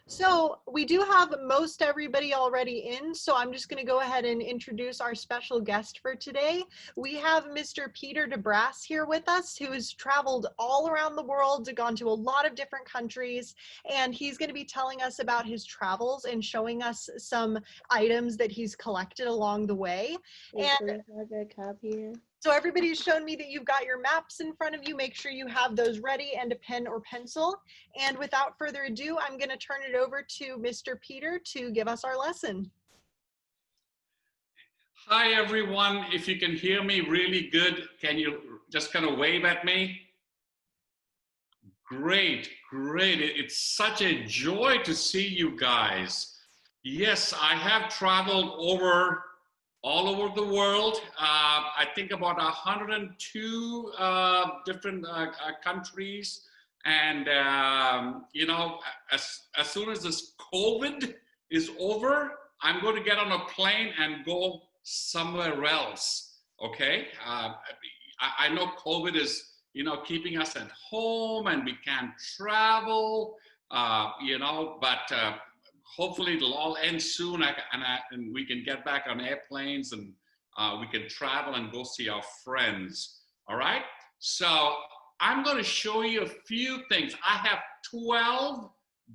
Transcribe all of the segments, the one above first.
So we do have most everybody already in, so I'm just going to go ahead and introduce our special guest for today. We have Mr. Peter DeBrass here with us, who has traveled all around the world, gone to a lot of different countries, and he's going to be telling us about his travels and showing us some items that he's collected along the way. Wait, And can we have a cup here? so everybody's shown me that you've got your maps in front of you. Make sure you have those ready and a pen or pencil. And without further ado, I'm going to turn it over to Mr. Peter to give us our lesson. Hi, everyone. If you can hear me really good, can you just kind of wave at me? Great, great. It's such a joy to see you guys. Yes, I have traveled all over the world. I think about 102 different countries. And, as soon as this COVID is over, I'm going to get on a plane and go somewhere else. Okay. I know COVID is, keeping us at home and we can't travel, but hopefully it'll all end soon and we can get back on airplanes and we can travel and go see our friends. All right. So I'm going to show you a few things. I have 12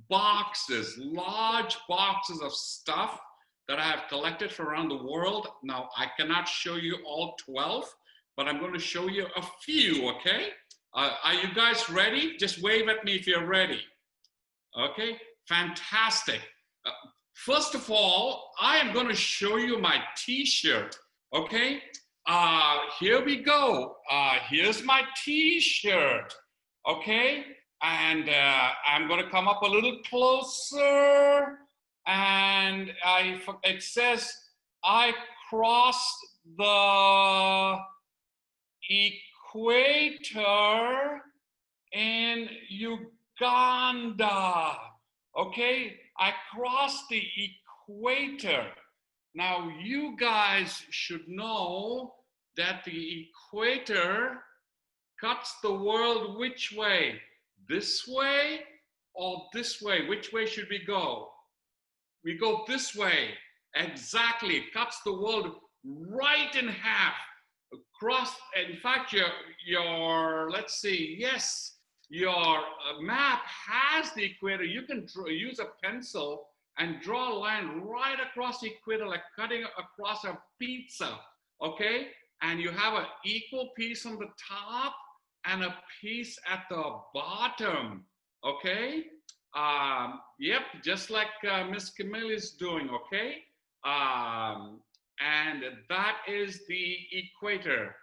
boxes, large boxes of stuff that I have collected from around the world. Now, I cannot show you all 12, but I'm going to show you a few, okay? Are you guys ready? Just wave at me if you're ready. Okay, fantastic. First of all, I am going to show you my t-shirt, okay? Here we go. Here's my t-shirt, okay? And I'm going to come up a little closer. And it says, I crossed the equator in Uganda. Okay, I crossed the equator. Now, you guys should know that the equator cuts the world which way? This way or this way? Which way should we go? We go this way. Exactly. It cuts the world right in half. Across, in fact, your let's see, yes, your map has the equator. You can use a pencil and draw a line right across the equator, like cutting across a pizza, okay? And you have an equal piece on the top and a piece at the bottom, okay? Yep, just like Miss Camille is doing, okay? And that is the equator,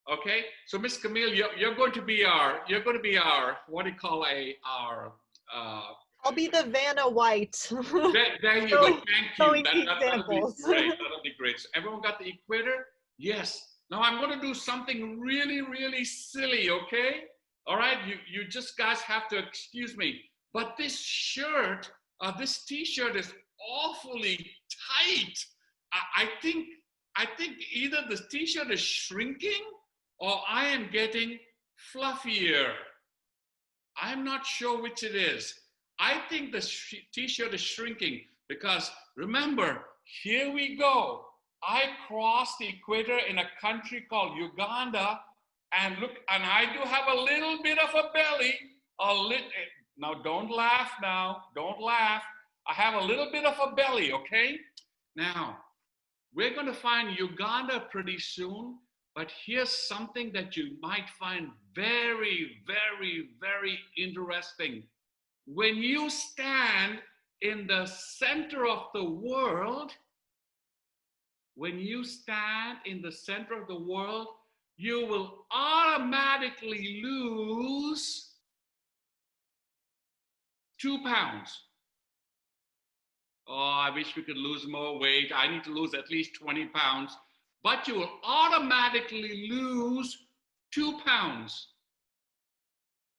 okay? So Miss Camille, you're going to be our, what do you call I'll be the Vanna White. there you go, thank you. That'll be great, that'll be great. So everyone got the equator? Yes. Now I'm going to do something really, really silly, okay? All right, you just guys have to excuse me. But this shirt, this t-shirt is awfully tight. I think either the t-shirt is shrinking or I am getting fluffier. I'm not sure which it is. I think the t-shirt is shrinking because remember, here we go. I crossed the equator in a country called Uganda, and look, and I do have a little bit of a belly, now don't laugh now, don't laugh. I have a little bit of a belly, okay? Now, we're going to find Uganda pretty soon, but here's something that you might find very, very, very interesting. When you stand in the center of the world, you will automatically lose 2 pounds. Oh, I wish we could lose more weight. I need to lose at least 20 pounds. But you will automatically lose 2 pounds.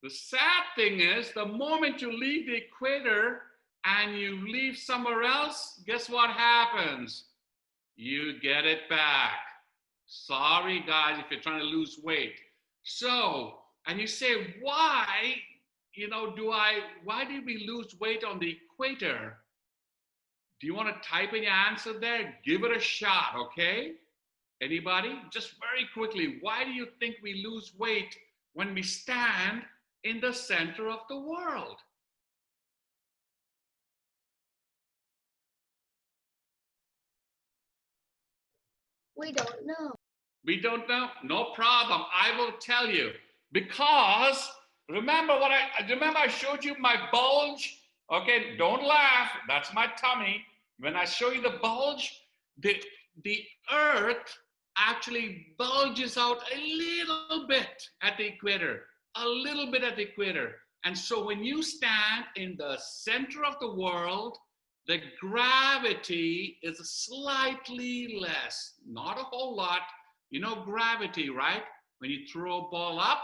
The sad thing is, the moment you leave the equator and you leave somewhere else, guess what happens? You get it back. Sorry, guys, if you're trying to lose weight. So, and you say, why why did we lose weight on the equator? Do you want to type in your answer there? Give it a shot, okay? Anybody? Just very quickly, why do you think we lose weight when we stand in the center of the world? We don't know. We don't know? No problem. I will tell you. Because remember I showed you my bulge? Okay, don't laugh. That's my tummy. When I show you the bulge, the earth actually bulges out a little bit at the equator. A little bit at the equator. And so when you stand in the center of the world, the gravity is slightly less, not a whole lot. You know gravity, right? When you throw a ball up,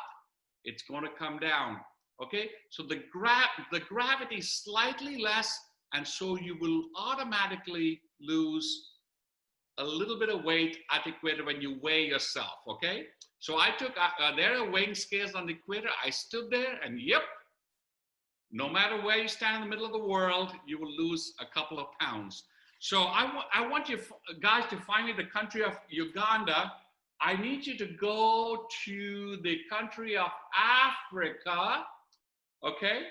it's going to come down. Okay, so the gravity is slightly less, and so you will automatically lose a little bit of weight at the equator when you weigh yourself. Okay, so I took there are weighing scales on the equator. I stood there, and yep, no matter where you stand in the middle of the world, you will lose a couple of pounds. So I want you guys to find me the country of Uganda. I need you to go to the country of Africa, okay?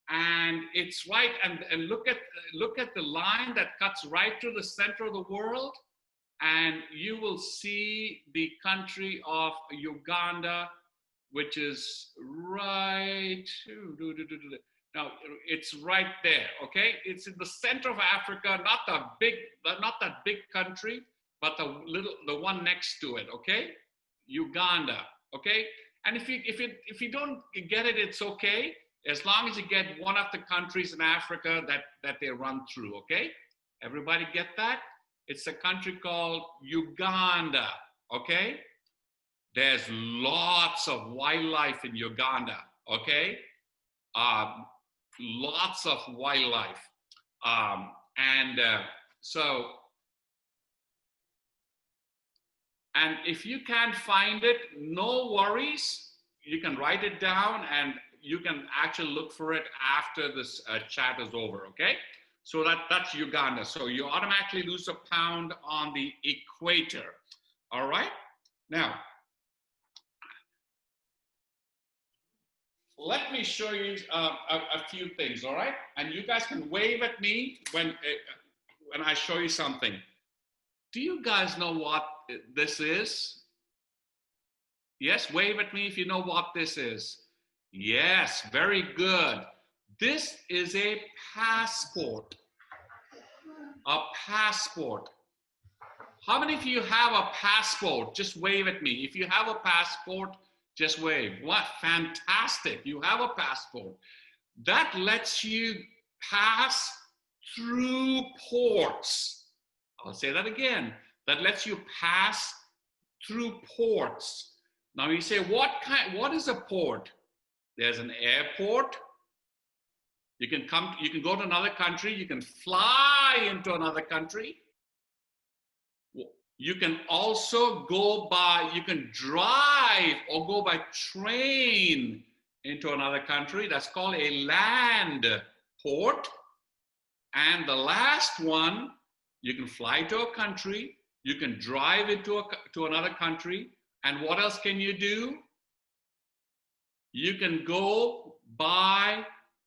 And it's right, and look at the line that cuts right through the center of the world, and you will see the country of Uganda, which is right. Now it's right there, okay? It's in the center of Africa, not that big country, but the one next to it, okay? Uganda, okay? And if you don't get it, it's okay, as long as you get one of the countries in Africa that they run through, okay? Everybody get that? It's a country called Uganda, okay? There's lots of wildlife in Uganda, okay? Lots of wildlife. And if you can't find it, no worries. You can write it down and you can actually look for it after this chat is over, okay? So that's Uganda. So you automatically lose a pound on the equator, all right? Now, let me show you a few things, all right? And you guys can wave at me when I show you something. Do you guys know what this is? Yes, wave at me if you know what this is. Yes, very good. This is a passport. A passport. How many of you have a passport? Just wave at me. If you have a passport, just wave. What? Fantastic. You have a passport. That lets you pass through ports. I'll say that again. That lets you pass through ports. Now you say, what is a port? There's an airport. You can go to another country. You can fly into another country. You can also you can drive or go by train into another country. That's called a land port. And the last one, you can fly to a country, you can drive into to another country, and what else can you do? You can go by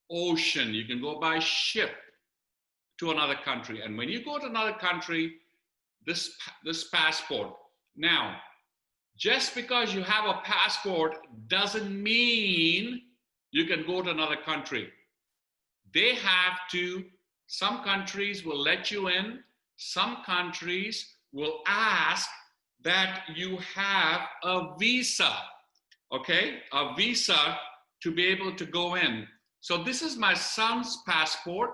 ocean, you can go by ship to another country. And when you go to another country, this passport. Now, just because you have a passport doesn't mean you can go to another country. They have to, some countries will let you in, some countries will ask that you have a visa, okay? A visa to be able to go in. So this is my son's passport,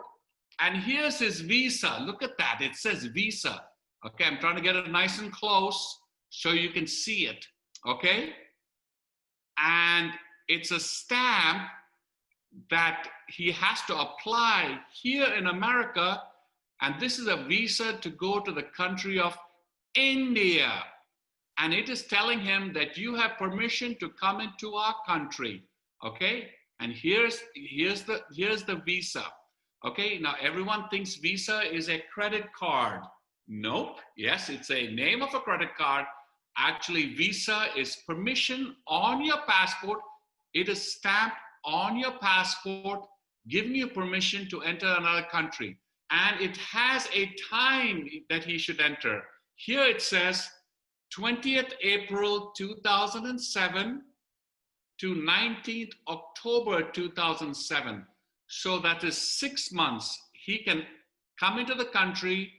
and here's his visa. Look at that, it says visa. Okay, I'm trying to get it nice and close so you can see it, okay? And it's a stamp that he has to apply here in America, and this is a visa to go to the country of India. And it is telling him that you have permission to come into our country, okay? And here's the visa. Okay, now everyone thinks visa is a credit card. Nope. Yes, it's a name of a credit card. Actually, visa is permission on your passport. It is stamped on your passport, giving you permission to enter another country. And it has a time that he should enter. Here it says 20th April 2007 to 19th October 2007. So that is 6 months. He can come into the country,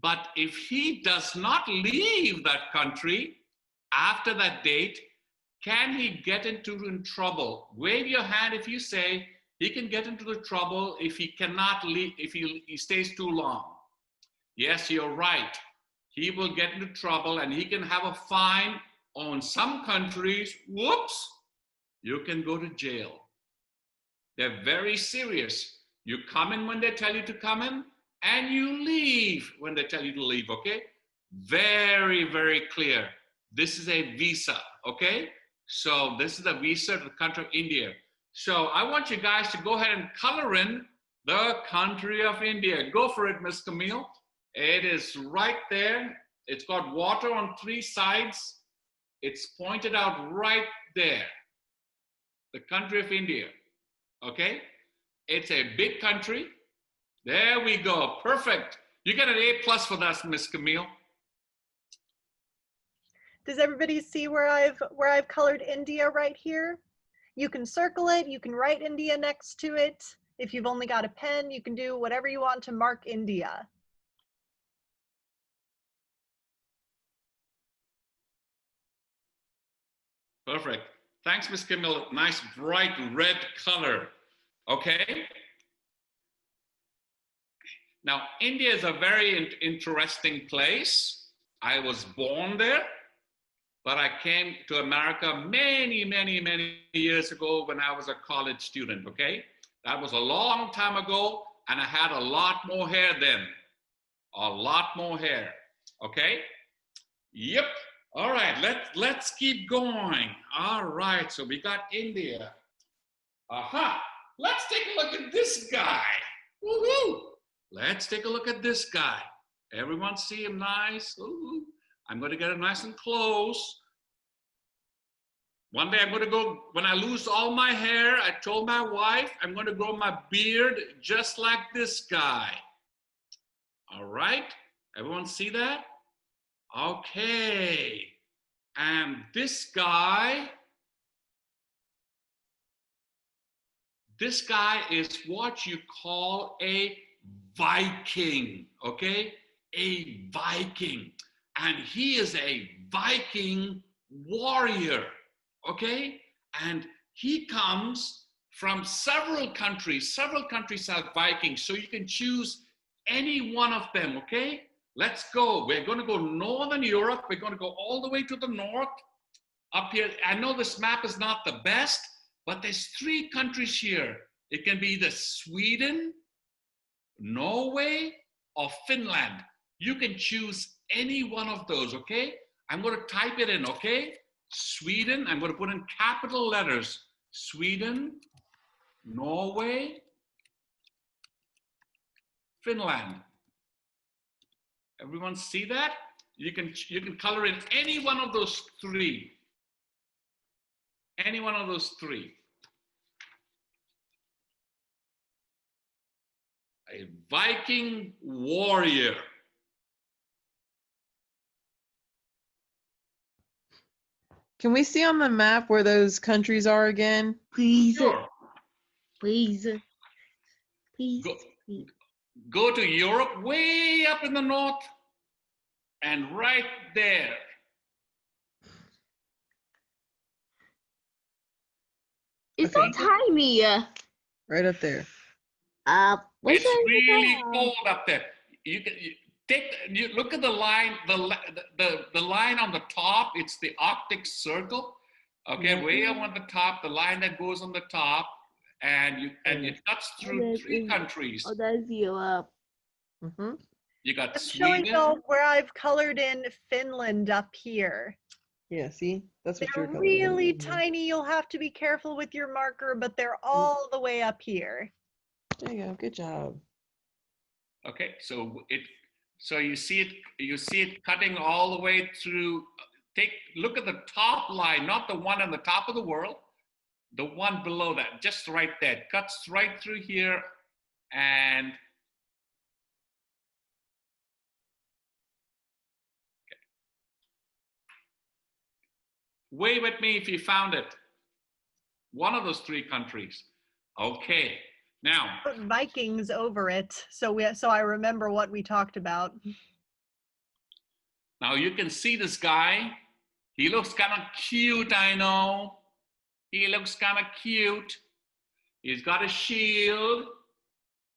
but if he does not leave that country after that date, can he get into trouble? Wave your hand if you say he can get into the trouble if he cannot leave, if he stays too long. Yes, you're right. He will get into trouble and he can have a fine. On some countries, whoops, you can go to jail. They're very serious. You come in when they tell you to come in, and you leave when they tell you to leave, okay? Very, very clear. This is a visa, okay? So this is a visa to the country of India. So I want you guys to go ahead and color in the country of India. Go for it, Miss Camille. It is right there. It's got water on 3 sides. It's pointed out right there. The country of India, okay? It's a big country. There we go, perfect. You get an A+ for that, Miss Camille. Does everybody see where I've colored India right here? You can circle it, you can write India next to it. If you've only got a pen, you can do whatever you want to mark India. Perfect. Thanks, Miss Camille. Nice bright red color. Okay. Now, India is a very interesting place. I was born there, but I came to America many, many, many years ago when I was a college student, okay? That was a long time ago, and I had a lot more hair then. A lot more hair, okay? Yep. All right, let's keep going. All right, so we got India. Aha, let's take a look at this guy. Woohoo! Let's take a look at this guy. Everyone see him nice? Ooh. I'm going to get him nice and close. One day I'm going to go, when I lose all my hair, I told my wife, I'm going to grow my beard just like this guy. All right, everyone see that? Okay, and this guy is what you call a Viking, okay? A Viking, and he is a Viking warrior, okay? And he comes from several countries have Vikings, so you can choose any one of them, okay? Let's go. We're going to go Northern Europe. We're going to go all the way to the north. Up here, I know this map is not the best, but there's 3 countries here. It can be either Sweden, Norway, or Finland. You can choose any one of those, okay? I'm going to type it in, okay? Sweden, I'm going to put in capital letters. Sweden, Norway, Finland. Everyone see that? You can color in any one of those 3. Any one of those 3. A Viking warrior. Can we see on the map where those countries are again? Please. Sure. Please. Please. Go to Europe, way up in the north, and right there. It's Okay. so tiny. Right up there. It's really cold up there. You look at the line, the line on the top. It's the Arctic Circle. Okay, way up on the top, the line that goes on the top, and it cuts through 3 countries. Oh, that's Europe. You got I'm showing Sweden. you where I've colored in Finland up here. Yeah, see? That's what They're you're coloring. really Mhm. tiny. You'll have to be careful with your marker, but they're all the way up here. There you go. Good job. Okay, so you see it cutting all the way through. Look at the top line, not the one on the top of the world, the one below that, just right there. It cuts right through here, and wave at me if you found it. One of those three countries. Okay, now Put Vikings over it, so I remember what we talked about. now you can see this guy. He looks kind of cute, I know. He looks kind of cute. He's got a shield.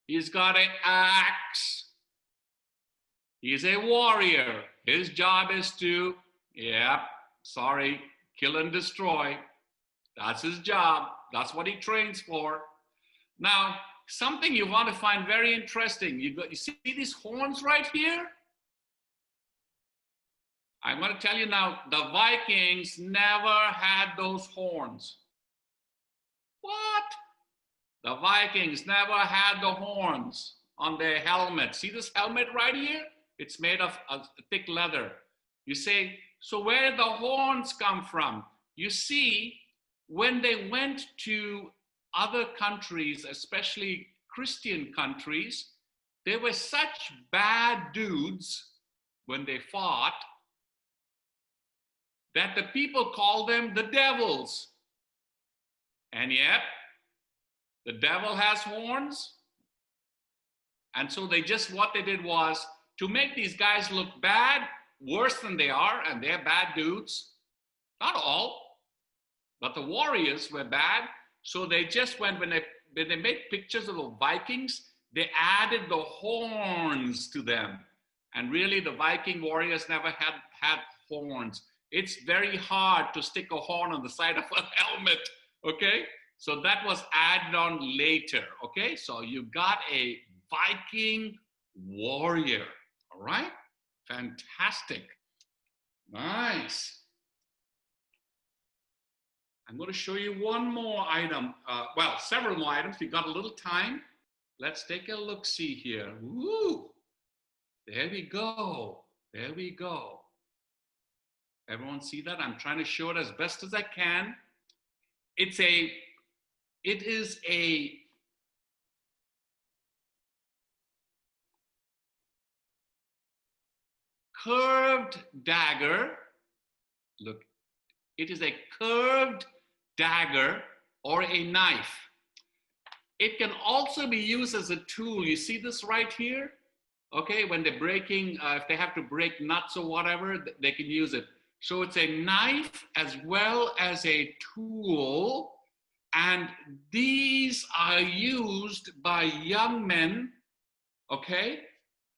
He's got an axe. He's a warrior. His job is to, kill and destroy. That's his job. That's what he trains for. Now, something you want to find very interesting. You see these horns right here? I'm going to tell you now, the Vikings never had those horns. What? The Vikings never had the horns on their helmet. See this helmet right here? It's made of thick leather. You say, so where did the horns come from? You see, when they went to other countries, especially Christian countries, they were such bad dudes when they fought that the people called them the devils. And yet, the devil has horns. And so what they did was to make these guys look bad, worse than they are, and they're bad dudes. Not all, but the warriors were bad. So they just went, when they made pictures of the Vikings, they added the horns to them. And really, the Viking warriors never had horns. It's very hard to stick a horn on the side of a helmet, okay? So that was added on later, okay? So you got a Viking warrior, all right? Fantastic. Nice. I'm going to show you one more item. Several more items. We got a little time. Let's take a look-see here. Woo! There we go. There we go. Everyone see that? I'm trying to show it as best as I can. It is a curved dagger. Look, it is a curved dagger or a knife. It can also be used as a tool. You see this right here? Okay, when they're breaking, if they have to break nuts or whatever, they can use it. So it's a knife as well as a tool. And these are used by young men, okay?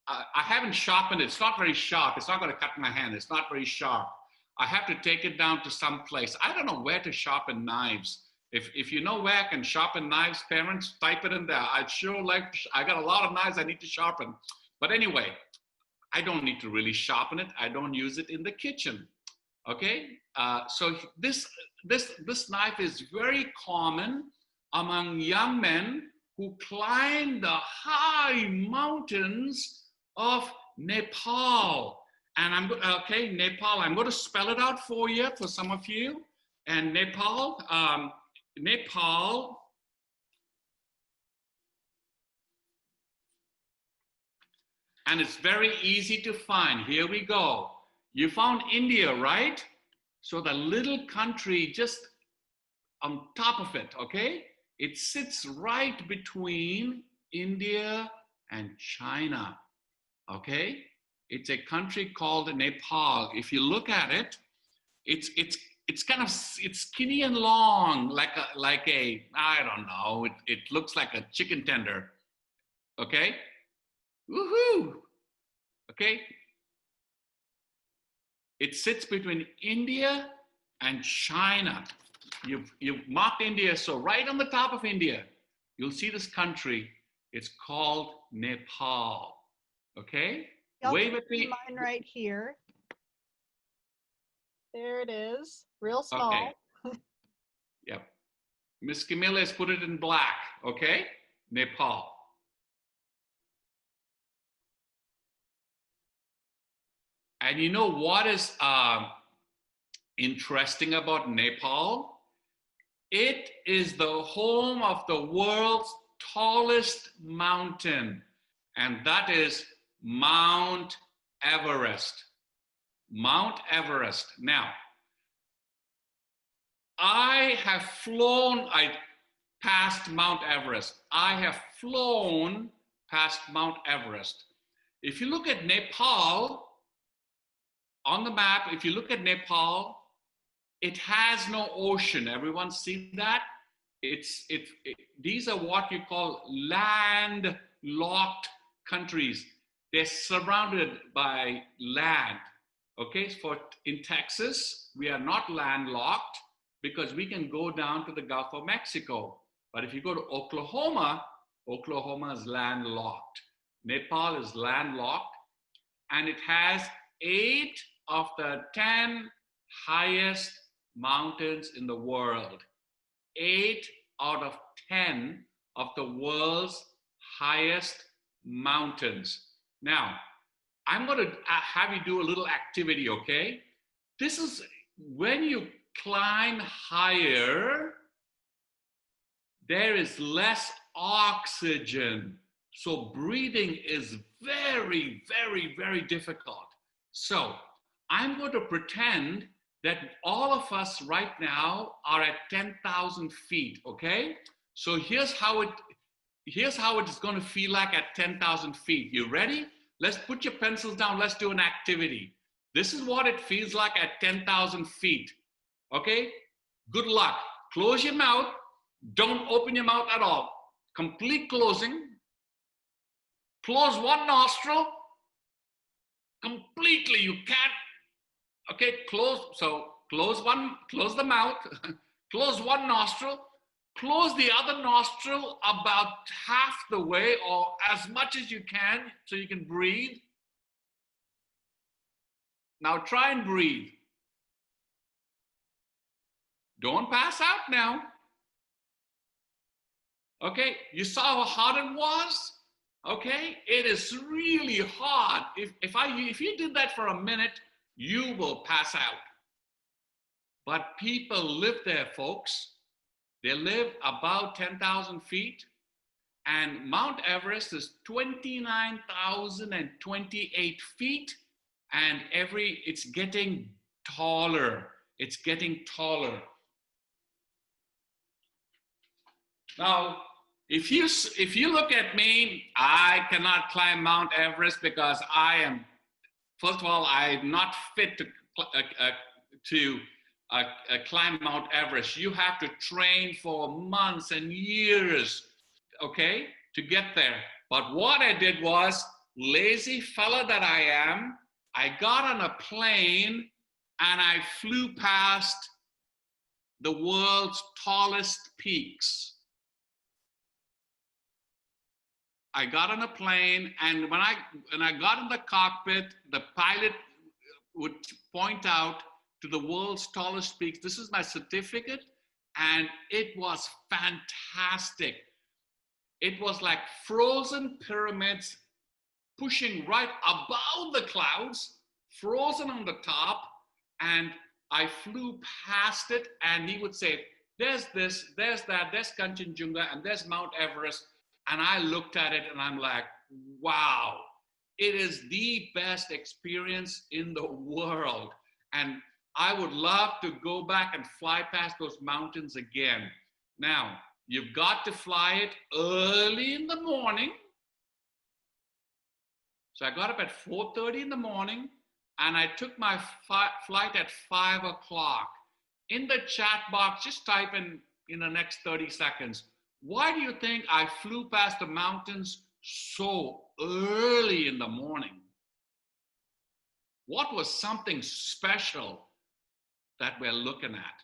I haven't sharpened it. It's not very sharp. It's not going to cut my hand. It's not very sharp. I have to take it down to some place. I don't know where to sharpen knives. If you know where I can sharpen knives, parents, type it in there. I'd sure like, I got a lot of knives I need to sharpen. But anyway, I don't need to really sharpen it. I don't use it in the kitchen. Okay, so this knife is very common among young men who climb the high mountains of Nepal. And Nepal, I'm going to spell it out for you, for some of you. And Nepal, and it's very easy to find. Here we go. You found India, right? So the little country just on top of it, okay? It sits right between India and China, okay? It's a country called Nepal. If you look at it, it's kind of, it's skinny and long, like a I don't know, it looks like a chicken tender, okay? Woohoo! Okay? It sits between India and China. You've marked India, so right on the top of India, you'll see this country. It's called Nepal. Okay? I'll Wave at me. mine right here. There it is. Real small. Okay. Yep. Miss Camilla has put it in black. Okay. Nepal. And you know what is interesting about Nepal? It is the home of the world's tallest mountain, and that is Mount Everest. Mount Everest. Now, I have flown past Mount Everest. I have flown past Mount Everest. If you look at Nepal, on the map, if you look at Nepal, it has no ocean. Everyone see that? These are what you call landlocked countries. They're surrounded by land. Okay, in Texas, we are not landlocked because we can go down to the Gulf of Mexico. But if you go to Oklahoma, Oklahoma is landlocked. Nepal is landlocked, and it has 8 of the 10 highest mountains in the world. 8 out of 10 of the world's highest mountains. Now, I'm going to have you do a little activity, okay? This is when you climb higher, there is less oxygen. So breathing is very, very, very difficult. So I'm going to pretend that all of us right now are at 10,000 feet, okay? So here's how it is going to feel like at 10,000 feet. You ready? Let's put your pencils down. Let's do an activity. This is what it feels like at 10,000 feet, okay? Good luck. Close your mouth. Don't open your mouth at all. Complete closing. Close one nostril. Completely, you can't. Okay, close the mouth, close one nostril, close the other nostril about half the way or as much as you can so you can breathe. Now try and breathe. Don't pass out now. Okay, you saw how hard it was? Okay, it is really hard. If you did that for a minute, you will pass out. But people live there, folks. They live about 10,000 feet. And Mount Everest is 29,028 feet. And it's getting taller. It's getting taller. Now, if you look at me, I cannot climb Mount Everest because first of all, I'm not fit to climb Mount Everest. You have to train for months and years, okay, to get there. But what I did was, lazy fella that I am, I got on a plane and I flew past the world's tallest peaks. I got on a plane, and when I got in the cockpit, the pilot would point out to the world's tallest peaks. This is my certificate, and it was fantastic. It was like frozen pyramids pushing right above the clouds, frozen on the top, and I flew past it, and he would say, there's this, there's that, there's Kanchenjunga, and there's Mount Everest. And I looked at it and I'm like, wow, it is the best experience in the world. And I would love to go back and fly past those mountains again. Now, you've got to fly it early in the morning. So I got up at 4:30 in the morning and I took my flight at 5 o'clock. In the chat box, just type in the next 30 seconds. Why do you think I flew past the mountains so early in the morning? What was something special that we're looking at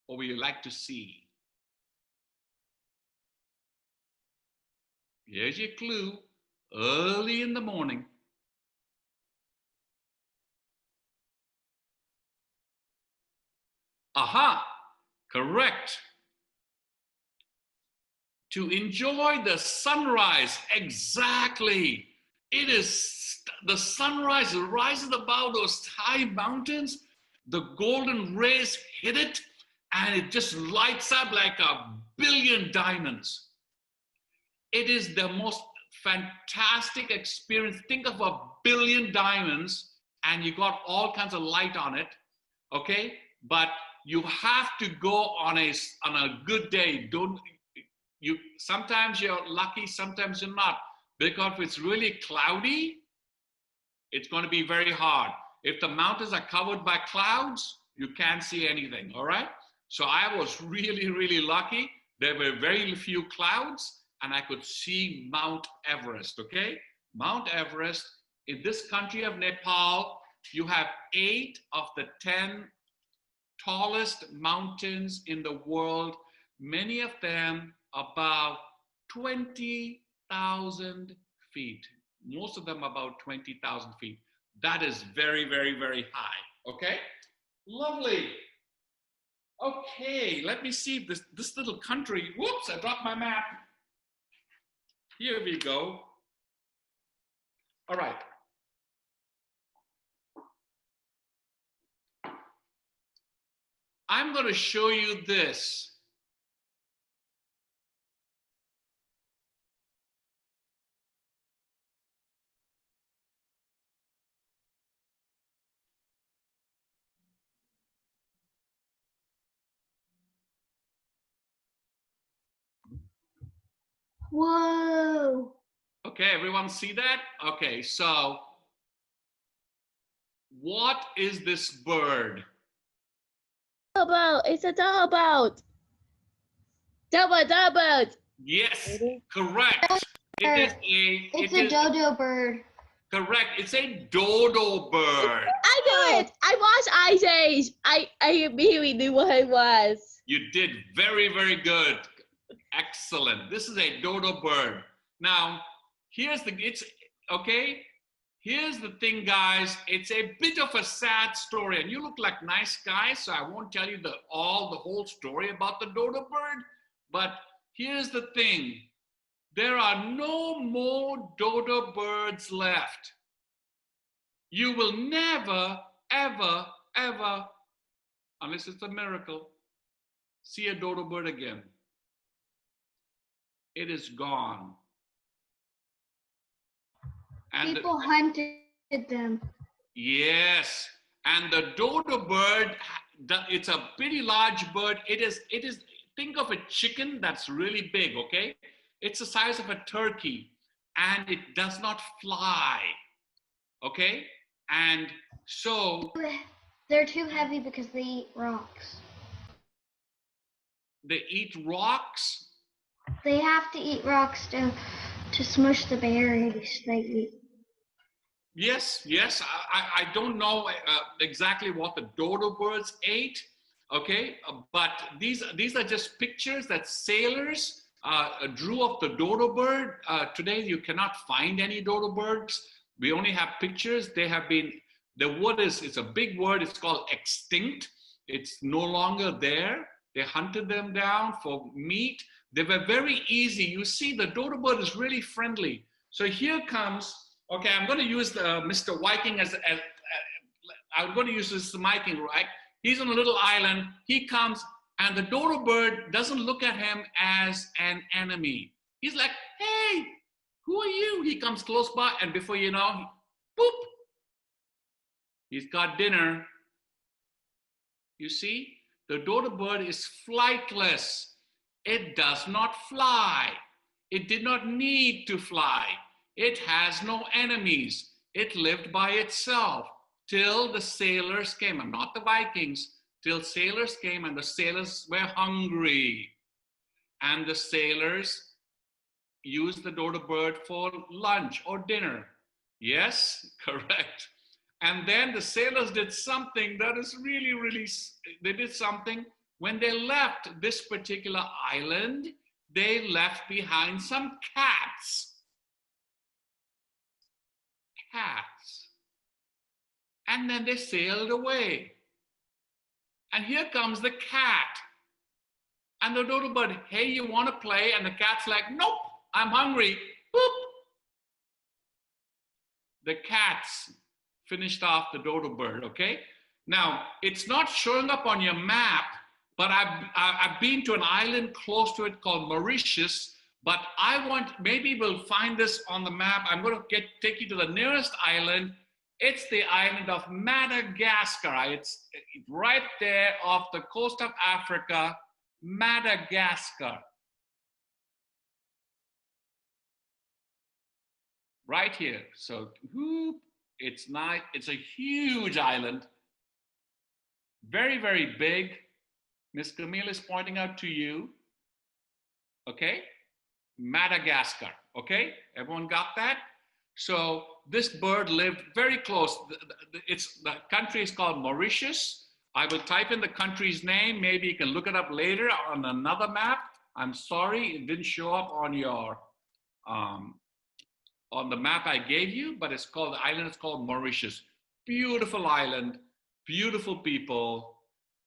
or we like to see? Here's your clue. Early in the morning. Aha, correct. To enjoy the sunrise, exactly. It is the sunrise rises above those high mountains. The golden rays hit it, and it just lights up like a billion diamonds. It is the most fantastic experience. Think of a billion diamonds, and you got all kinds of light on it. Okay, but you have to go on a good day. Don't you? Sometimes you're lucky, sometimes you're not. Because if it's really cloudy, it's going to be very hard. If the mountains are covered by clouds, you can't see anything. All right. So I was really, really lucky. There were very few clouds, and I could see Mount Everest. Okay, Mount Everest in this country of Nepal. You have 8 of the 10 tallest mountains in the world, many of them above 20,000 feet. Most of them about 20,000 feet. That is very, very, very high. Okay, lovely. Okay, let me see if this little country, whoops, I dropped my map. Here we go. All right. I'm going to show you this. Whoa. Okay, everyone see that? Okay, so what is this bird? It's a double. Double. Yes, correct. It's a dodo bird. Correct. It's a dodo bird. I knew it. I watched Ice Age. I immediately knew what it was. You did very, very good. Excellent. This is a dodo bird. Now, here's the thing, guys. It's a bit of a sad story, and you look like nice guys, so I won't tell you the whole story about the dodo bird. But here's the thing. There are no more dodo birds left. You will never, ever, ever, unless it's a miracle, see a dodo bird again. It is gone. And People hunted them. yes, and the dodo bird, it's a pretty large bird. It is. Think of a chicken that's really big. Okay, it's the size of a turkey, and it does not fly. Okay, and so They're too heavy because they eat rocks. they eat rocks. They have to eat rocks to smush the berries they eat. Yes. I don't know exactly what the dodo birds ate. Okay, but these are just pictures that sailors drew of the dodo bird. Today you cannot find any dodo birds. We only have pictures. They have been, it's a big word. It's called extinct. It's no longer there. They hunted them down for meat. They were very easy. You see, the dodo bird is really friendly. So here comes, okay, I'm going to use Mr. Viking I'm going to use this Viking, right? He's on a little island. He comes, and the dodo bird doesn't look at him as an enemy. He's like, hey, who are you? He comes close by, and before you know, boop, he's got dinner. You see, the dodo bird is flightless. It does not fly. It did not need to fly. It has no enemies. It lived by itself till the sailors came, and not the Vikings, till sailors came, and the sailors were hungry. And the sailors used the dodo bird for lunch or dinner. Yes, correct. And then the sailors did something that is really, really, they did something. When they left this particular island, they left behind some cats. And then they sailed away. And here comes the cat. And the dodo bird, hey, you want to play? And the cat's like, nope, I'm hungry. Boop. The cat's finished off the dodo bird, okay? Now, it's not showing up on your map, but I've been to an island close to it called Mauritius, but maybe we'll find this on the map. I'm going to take you to the nearest island. It's the island of Madagascar. It's right there off the coast of Africa, Madagascar. Right here. So it's nice. It's a huge island. Very, very big. Miss Camille is pointing out to you. Okay? Madagascar. Okay? Everyone got that? So this bird lived very close. The country is called Mauritius. I will type in the country's name. Maybe you can look it up later on another map. I'm sorry it didn't show up on your on the map I gave you, but the island is called Mauritius. Beautiful island, beautiful people,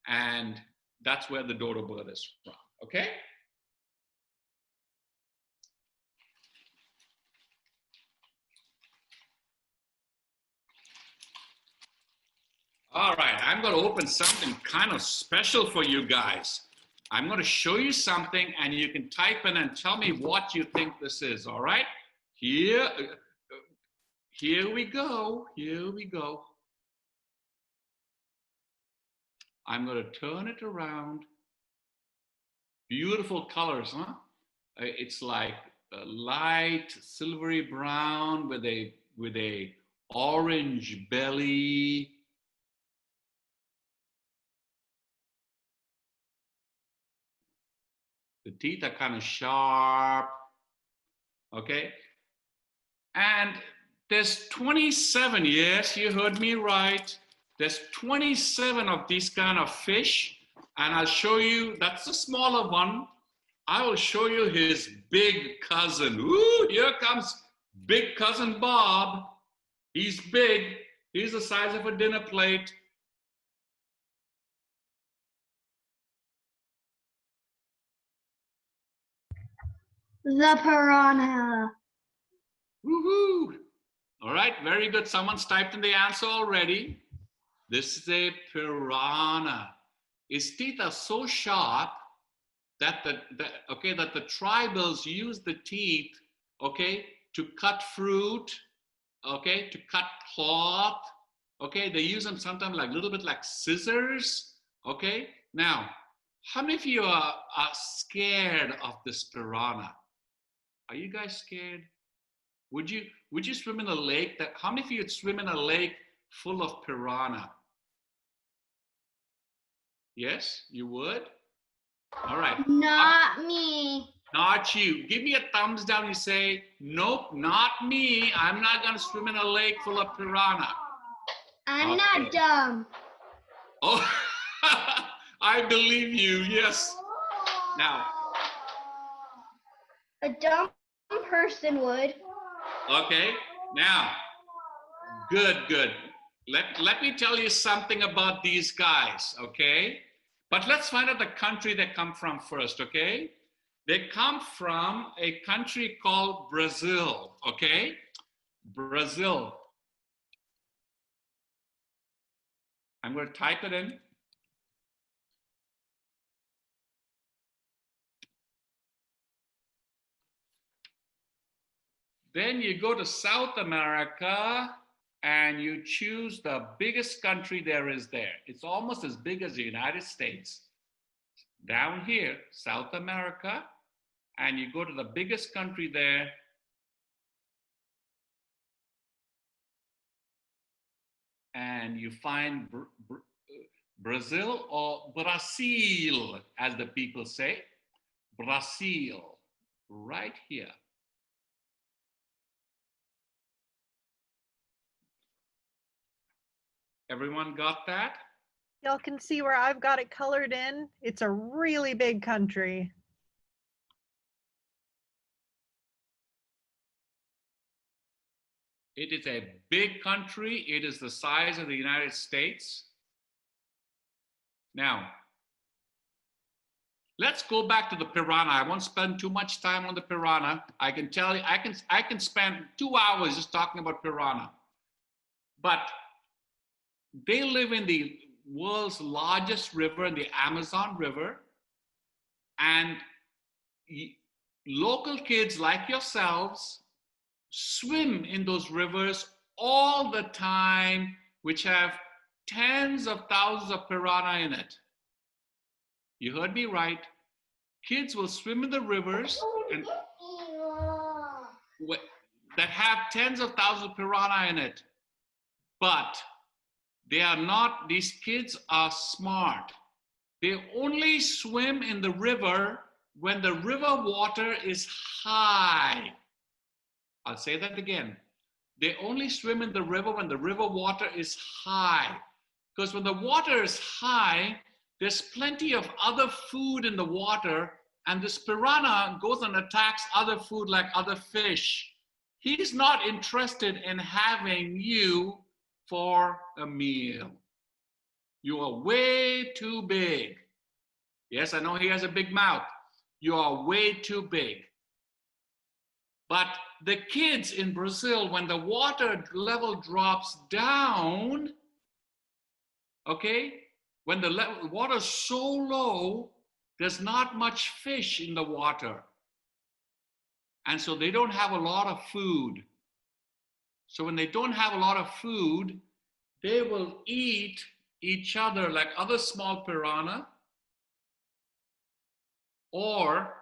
and that's where the dodo bird is from, okay? All right, I'm going to open something kind of special for you guys. I'm going to show you something, and you can type in and tell me what you think this is, all right? Here we go. Here we go. I'm going to turn it around. Beautiful colors, huh? It's like a light silvery brown with a orange belly. The teeth are kind of sharp. Okay. And there's 27, yes, you heard me right. There's 27 of these kind of fish, and I'll show you, that's the smaller one. I will show you his big cousin. Ooh, here comes big cousin Bob. He's big. He's the size of a dinner plate. The piranha. Woohoo! All right, very good. Someone's typed in the answer already. This is a piranha. His teeth are so sharp that the tribals use the teeth, okay, to cut fruit, okay, to cut cloth, okay. They use them sometimes like a little bit like scissors, okay. Now, how many of you are scared of this piranha? Are you guys scared? Would you swim in a lake how many of you would swim in a lake full of piranha? Yes, you would? All right. Not me. Not you. Give me a thumbs down. You say, nope, not me. I'm not going to swim in a lake full of piranha. I'm not dumb. Oh, I believe you. Yes. Now. A dumb person would. Okay. Now. Good. Let me tell you something about these guys, okay? But let's find out the country they come from first, okay? They come from a country called Brazil, okay? Brazil. I'm going to type it in. Then you go to South America and you choose the biggest country there is there. It's almost as big as the United States. Down here, South America, and you go to the biggest country there. And you find Brazil or Brazil, as the people say. Brazil, right here. Everyone got that? Y'all can see where I've got it colored in. It's a really big country. It is a big country. It is the size of the United States. Now, let's go back to the piranha. I won't spend too much time on the piranha. I can tell you, I can spend 2 hours just talking about piranha. But they live in the world's largest river, the Amazon River. And local kids like yourselves swim in those rivers all the time, which have tens of thousands of piranha in it. You heard me right. Kids will swim in the rivers and that have tens of thousands of piranha in it. But they are not, these kids are smart. They only swim in the river when the river water is high. I'll say that again. They only swim in the river when the river water is high. Because when the water is high, there's plenty of other food in the water, and this piranha goes and attacks other food like other fish. He's not interested in having you for a meal. You are way too big. Yes, I know he has a big mouth. You are way too big. But the kids in Brazil, when the water level drops down, okay, when the water is so low, there's not much fish in the water. And so they don't have a lot of food. So when they don't have a lot of food, they will eat each other like other small piranha. Or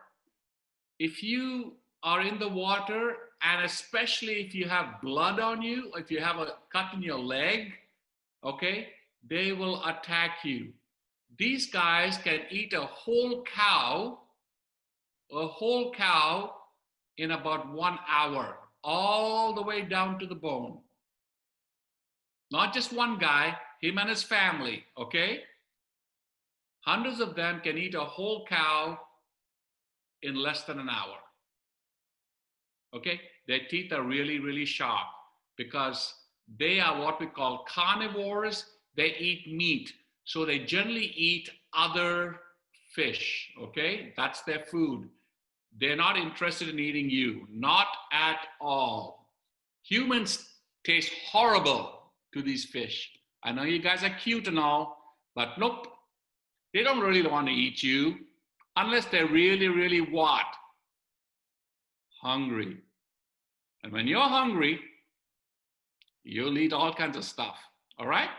if you are in the water, and especially if you have blood on you, if you have a cut in your leg, okay, they will attack you. These guys can eat a whole cow in about 1 hour, all the way down to the bone. Not just one guy, him and his family, okay? Hundreds of them can eat a whole cow in less than an hour. Okay? Their teeth are really, really sharp because they are what we call carnivores. They eat meat. So they generally eat other fish, okay? That's their food. They're not interested in eating you, not at all. Humans taste horrible to these fish. I know you guys are cute and all, but nope, they don't really want to eat you unless they're really, really what? Hungry. And when you're hungry, you'll eat all kinds of stuff, all right?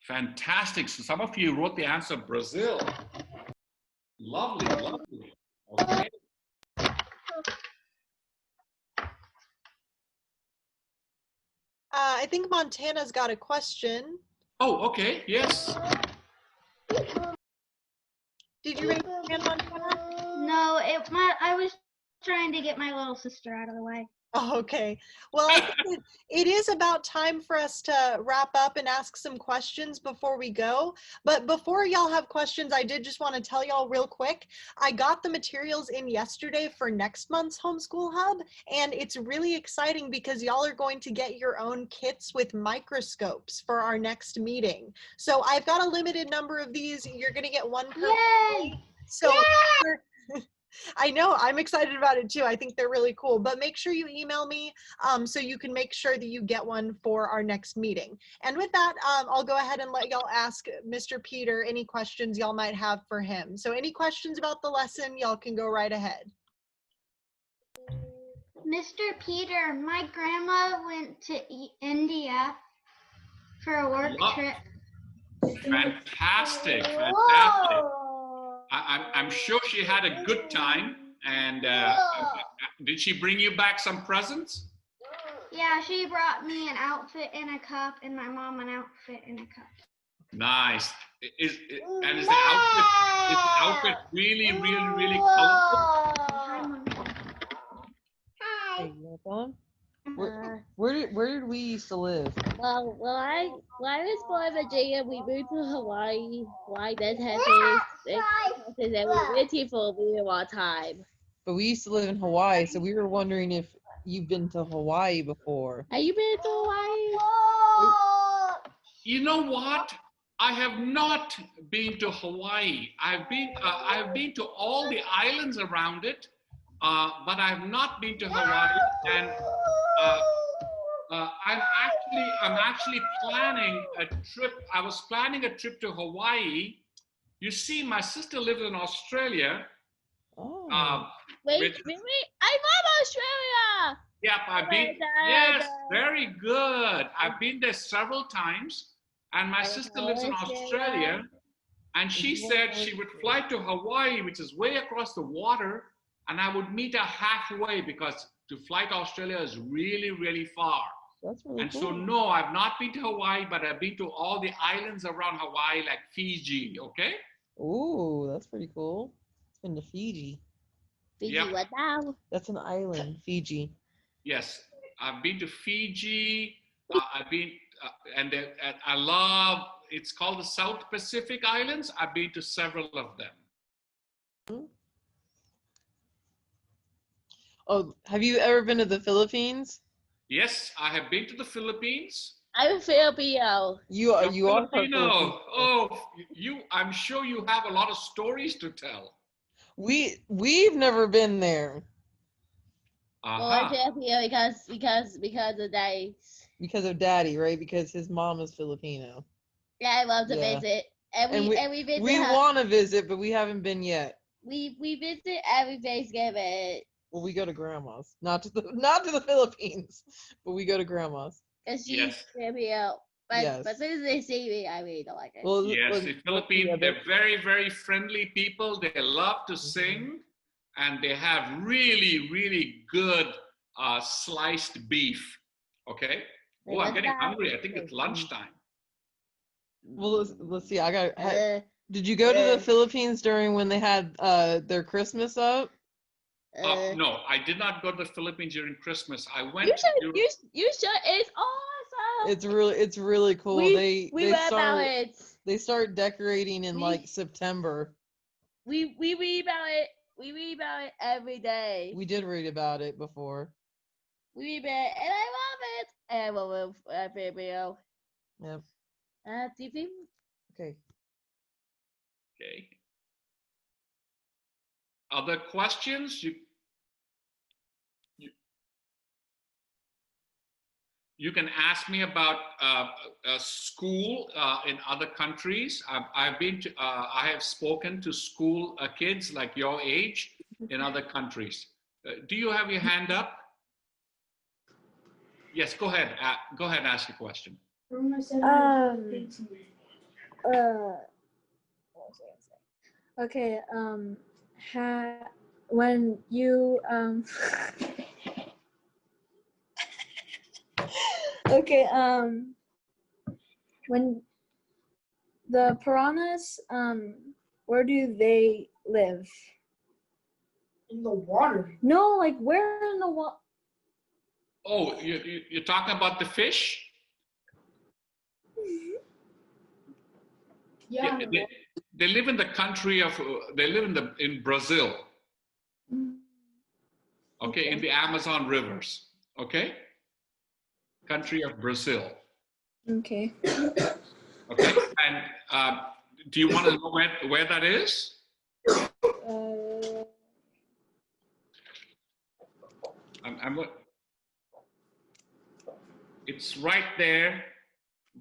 Fantastic. So some of you wrote the answer Brazil. Lovely, lovely. Okay. I think Montana's got a question. Oh, okay. Yes. Did you raise your hand, Montana? No, I was trying to get my little sister out of the way. Oh, okay. Well, I think it is about time for us to wrap up and ask some questions before we go. But before y'all have questions, I did just want to tell y'all real quick, I got the materials in yesterday for next month's Homeschool Hub, and it's really exciting because y'all are going to get your own kits with microscopes for our next meeting. So I've got a limited number of these. You're going to get one per Yay! So I know, I'm excited about it too. I think they're really cool, but make sure you email me so you can make sure that you get one for our next meeting. And with that, I'll go ahead and let y'all ask Mr. Peter any questions y'all might have for him. So any questions about the lesson, y'all can go right ahead. Mr. Peter, my grandma went to India for a work trip. Fantastic, fantastic. I'm sure she had a good time. And did she bring you back some presents? Yeah, she brought me an outfit and a cup, and my mom an outfit and a cup. Nice. Is the outfit really, really, really colorful? Hi, Mom. Hi. Hey, you want them? Where did we used to live? Well, when I was born in Virginia, we moved to Hawaii. Hawaii then had and we went here for a really long time. But we used to live in Hawaii, so we were wondering if you've been to Hawaii before. Have you been to Hawaii? You know what? I have not been to Hawaii. I've been to all the islands around it, but I have not been to Hawaii. And I'm actually planning a trip. I was planning a trip to Hawaii. You see, my sister lives in Australia. Oh. Wait, I love Australia. Yep, I've been. Yes, very good. I've been there several times, and my sister lives in Australia, and she said she would fly to Hawaii, which is way across the water, and I would meet her halfway because to fly to Australia is really, really far. That's really And cool. so, no, I've not been to Hawaii, but I've been to all the islands around Hawaii, like Fiji. Okay. Ooh, that's pretty cool. It's been to Fiji. Fiji, Yep. what now? That's an island, Fiji. Yes, I've been to Fiji. I've been, and I love. It's called the South Pacific Islands. I've been to several of them. Oh, have you ever been to the Philippines? Yes, I have been to the Philippines. I'm a Filipino. You are part Filipino. Filipino. Oh, I'm sure you have a lot of stories to tell. We've never been there. Well, I'm Filipino because of that. Because of Daddy, right? Because his mom is Filipino. Yeah, I love to Yeah. visit, and we visit. We want to visit, but we haven't been yet. We visit every Thanksgiving. Well, we go to grandma's, not to the Philippines, but we go to grandma's. Cause she's Yes. Filipino. But Yes. as soon as they see me, I really don't like it. Well, Yes, the Philippines, they're very, very friendly people. They love to sing, and they have really, really good sliced beef. Okay. Oh, I'm getting hungry. I think it's lunchtime. Well, let's see. Did you go to the Philippines during when they had their Christmas up? No, I did not go to the Philippines during Christmas. I went. You should. It's awesome. It's really cool. We read about it. They start decorating in like September. We read about it. We read about it every day. We did read about it before. We read about it, and I love it. And I love video. Yep. TV. Okay. Okay. Other questions? You can ask me about school in other countries. I have spoken to school kids like your age in other countries. Do you have your hand up? Yes, go ahead. Go ahead and ask your question. Okay. When you okay. When the piranhas, where do they live? In the water. No, like where in the water? Oh, you're talking about the fish? Yeah. They live in the country of. They live in Brazil. Okay, in the Amazon rivers. Okay. Country of Brazil. Okay. Okay, and do you want to know where that is? It's right there.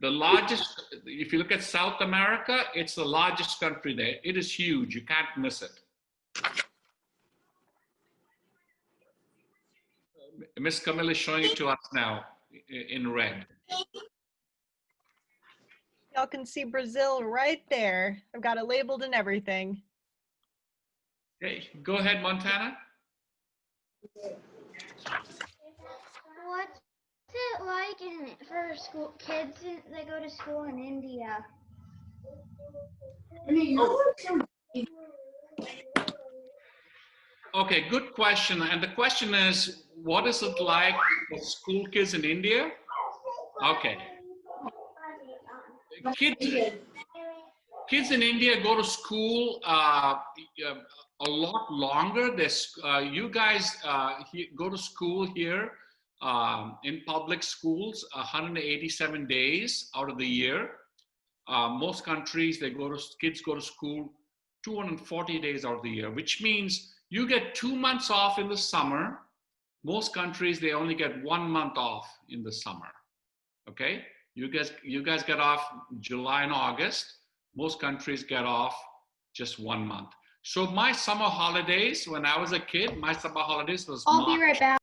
The largest, if you look at South America, it's the largest country there. It is huge. You can't miss it. Miss Camille is showing it to us now in red. Y'all can see Brazil right there. I've got it labeled and everything. Okay, go ahead, Montana. What's it like for school kids that go to school in India? Okay, good question. And the question is, what is it like for school kids in India? Okay. Kids in India go to school a lot longer. You guys go to school here in public schools 187 days out of the year. most countries, kids go to school 240 days out of the year, which means you get 2 months off in the summer. Most countries, they only get 1 month off in the summer. Okay? You guys get off July and August. Most countries get off just 1 month. So my summer holidays, when I was a kid, my summer holidays was I'll March. be right back.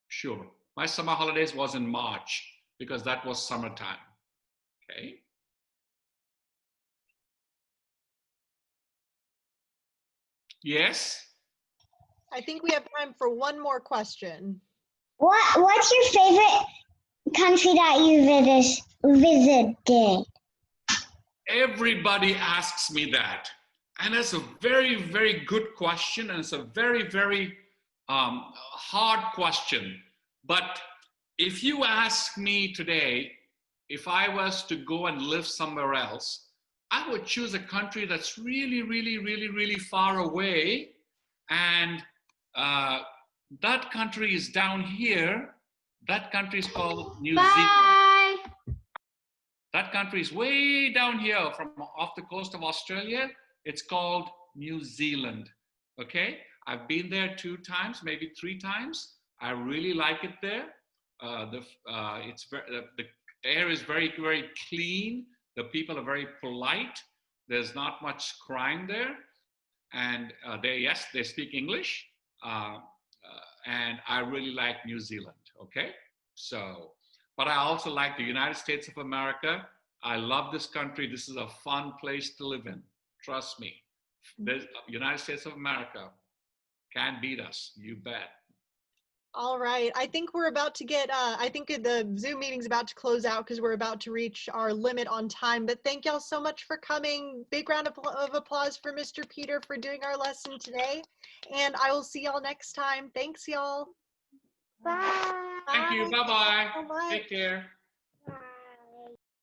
Sure. My summer holidays was in March because that was summertime. Okay. Yes. I think we have time for one more question. What's your favorite country that you visited? Everybody asks me that. And it's a very, very good question. And it's a very, very hard question. But if you ask me today, if I was to go and live somewhere else, I would choose a country that's really, really, really, really far away. And that country is down here. That country is called New Zealand. That country is way down here off the coast of Australia. It's called New Zealand. Okay, I've been there 2 times, maybe 3 times. I really like it there. The air is very, very clean. The people are very polite. There's not much crime there. And they speak English. And I really like New Zealand, okay? So, but I also like the United States of America. I love this country. This is a fun place to live in. Trust me. The United States of America can't beat us, you bet. All right. I think we're about to get, I think the Zoom meeting's about to close out because we're about to reach our limit on time. But thank y'all so much for coming. Big round of applause for Mr. Peter for doing our lesson today. And I will see y'all next time. Thanks, y'all. Bye. Thank you. Bye-bye. Bye-bye. Take care.